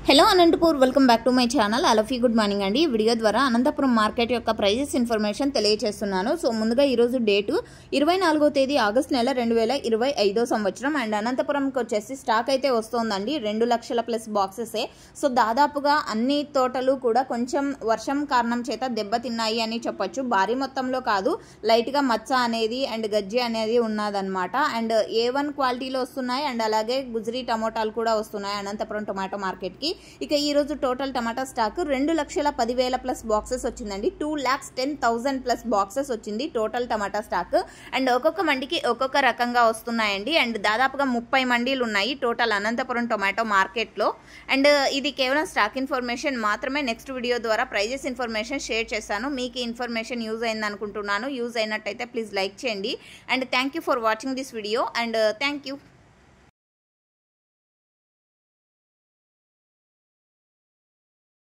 Hello Anantapur welcome back to my channel అలఫీ good morning అండి. ఈ వీడియో ద్వారా అనంతపురం మార్కెట్ యొక్క ప్రైజెస్ ఇన్ఫర్మేషన్ తెలియజేస్తున్నాను. సో ముందుగా ఈరోజు డేటు 24వ తేదీ ఆగస్ట్ నెల 2025 సంవత్సరం అండ్ అనంతపురంకి వచ్చేసి స్టాక్ అయితే వస్తుందండి. 2 లక్షల ప్లస్ బాక్సెసే. సో దాదాపుగా అన్ని తోటలు కూడా కొంచెం వర్షం కారణం చేత దెబ్బతిన్నాయి అని చెప్పొచ్చు. భారీ మొత్తంలో కాదు, లైట్గా మచ్చ అనేది అండ్ గజ్జి అనేది ఉన్నదన్నమాట. అండ్ A1 క్వాలిటీలో వస్తున్నాయి అండ్ అలాగే గుజరీ టమోటాలు కూడా వస్తున్నాయి అనంతపురం టొమాటో మార్కెట్కి. ఇక ఈ రోజు టోటల్ టమాటా స్టాక్ 2,10,000 ప్లస్ బాక్సెస్ వచ్చిందండి. 2,10,000 ప్లస్ బాక్సెస్ వచ్చింది టోటల్ టమాటా స్టాక్. అండ్ ఒక్కొక్క మండికి ఒక్కొక్క రకంగా వస్తున్నాయండి. అండ్ దాదాపుగా 30 మండీలు ఉన్నాయి టోటల్ అనంతపురం టొమాటో మార్కెట్లో. అండ్ ఇది కేవలం స్టాక్ ఇన్ఫర్మేషన్ మాత్రమే. నెక్స్ట్ వీడియో ద్వారా ప్రైజెస్ ఇన్ఫర్మేషన్ షేర్ చేస్తాను. మీకు ఇన్ఫర్మేషన్ యూజ్ అయింది అనుకుంటున్నాను. యూజ్ అయినట్టయితే ప్లీజ్ లైక్ చేయండి. And thank you for watching this video and thank you.